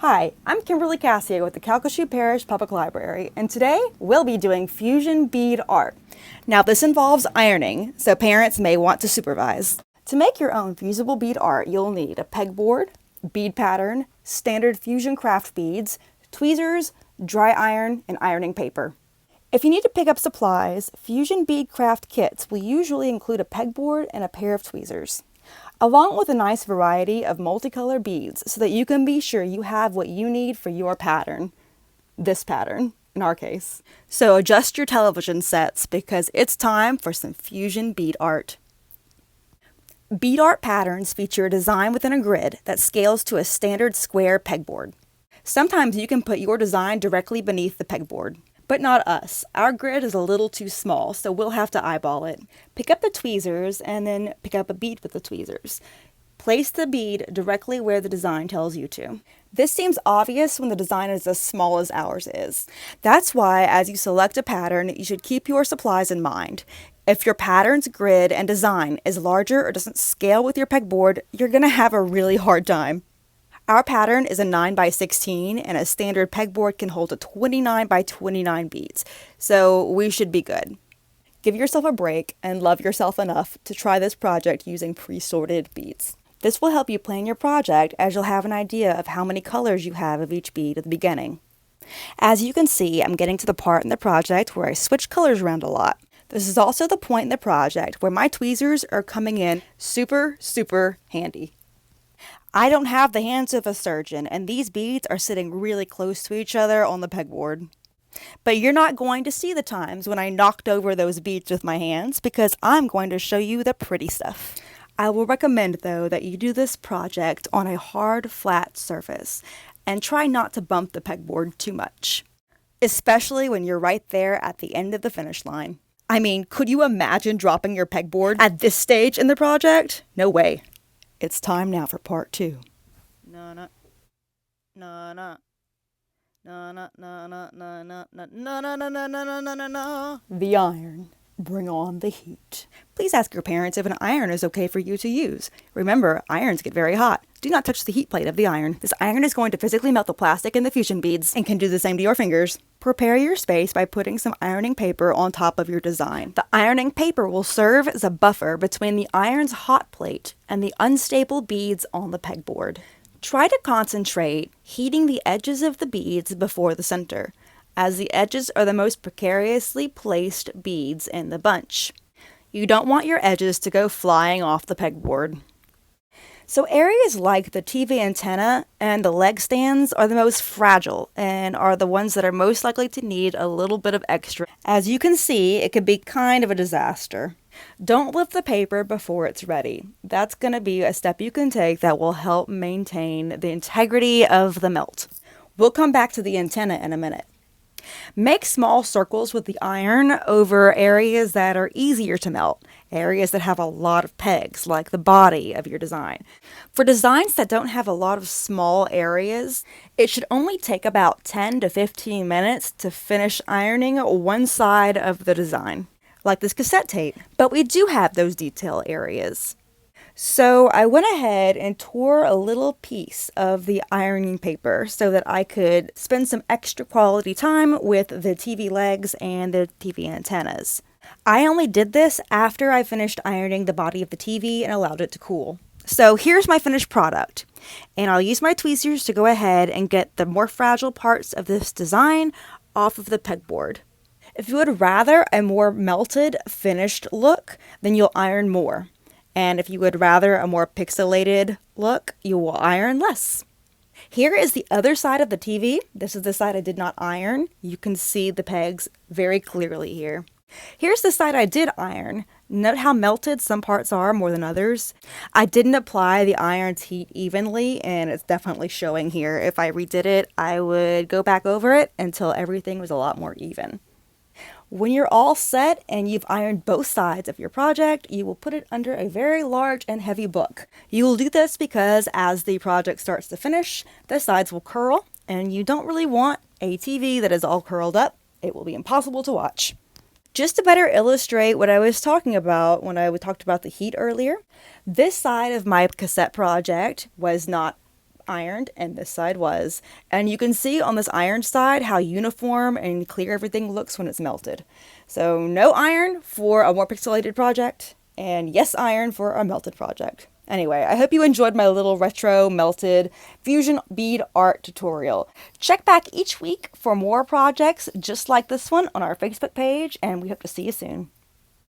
Hi, I'm Calcasieu with the Calcasieu Parish Public Library, and today we'll be doing Fusion Bead Art. Now this involves ironing, so parents may want to supervise. To make your own fusible bead art, you'll need a pegboard, bead pattern, standard fusion craft beads, tweezers, dry iron, and ironing paper. If you need to pick up supplies, Fusion Bead Craft kits will usually include a pegboard and a pair of tweezers, along with a nice variety of multicolor beads so that you can be sure you have what you need for your pattern. This pattern, in our case. So adjust your television sets because it's time for some Fusion Bead Art. Bead art patterns feature a design within a grid that scales to a standard square pegboard. Sometimes you can put your design directly beneath the pegboard. But not us. Our grid is a little too small, so we'll have to eyeball it. Pick up the tweezers and then pick up a bead with the tweezers. Place the bead directly where the design tells you to. This seems obvious when the design is as small as ours is. That's why, as you select a pattern, you should keep your supplies in mind. If your pattern's grid and design is larger or doesn't scale with your pegboard, you're going to have a really hard time. Our pattern is a 9x16 and a standard pegboard can hold a 29x29 beads, so we should be good. Give yourself a break and love yourself enough to try this project using pre-sorted beads. This will help you plan your project as you'll have an idea of how many colors you have of each bead at the beginning. As you can see, I'm getting to the part in the project where I switch colors around a lot. This is also the point in the project where my tweezers are coming in super handy. I don't have the hands of a surgeon, and these beads are sitting really close to each other on the pegboard. But you're not going to see the times when I knocked over those beads with my hands because I'm going to show you the pretty stuff. I will recommend, though, that you do this project on a hard, flat surface and try not to bump the pegboard too much, especially when you're right there at the end of the finish line. I mean, could you imagine dropping your pegboard at this stage in the project? No way. It's time now for part 2. The iron. Bring on the heat. Please ask your parents if an iron is okay for you to use. Remember, irons get very hot. Do not touch the heat plate of the iron. This iron is going to physically melt the plastic in the fusion beads and can do the same to your fingers. Prepare your space by putting some ironing paper on top of your design. The ironing paper will serve as a buffer between the iron's hot plate and the unstable beads on the pegboard. Try to concentrate heating the edges of the beads before the center, as the edges are the most precariously placed beads in the bunch. You don't want your edges to go flying off the pegboard. So areas like the TV antenna and the leg stands are the most fragile and are the ones that are most likely to need a little bit of extra. As you can see, it could be kind of a disaster. Don't lift the paper before it's ready. That's going to be a step you can take that will help maintain the integrity of the melt. We'll come back to the antenna in a minute. Make small circles with the iron over areas that are easier to melt, areas that have a lot of pegs, like the body of your design. For designs that don't have a lot of small areas, it should only take about 10 to 15 minutes to finish ironing one side of the design, like this cassette tape. But we do have those detail areas. So I went ahead and tore a little piece of the ironing paper so that I could spend some extra quality time with the TV legs and the TV antennas. I only did this after I finished ironing the body of the TV and allowed it to cool. So here's my finished product, and I'll use my tweezers to go ahead and get the more fragile parts of this design off of the pegboard. If you would rather a more melted, finished look, then you'll iron more. And if you would rather a more pixelated look, you will iron less. Here is the other side of the TV. This is the side I did not iron. You can see the pegs very clearly here. Here's the side I did iron. Note how melted some parts are more than others. I didn't apply the iron's heat evenly, and it's definitely showing here. If I redid it, I would go back over it until everything was a lot more even. When you're all set and you've ironed both sides of your project, you will put it under a very large and heavy book. You will do this because as the project starts to finish, the sides will curl, and you don't really want a TV that is all curled up. It will be impossible to watch. Just to better illustrate what I was talking about when I talked about the heat earlier, this side of my cassette project was not ironed and this side was. And you can see on this ironed side how uniform and clear everything looks when it's melted. So no iron for a more pixelated project, and yes iron for a melted project. Anyway, I hope you enjoyed my little retro melted Fusion Bead Art tutorial. Check back each week for more projects just like this one on our Facebook page, and we hope to see you soon.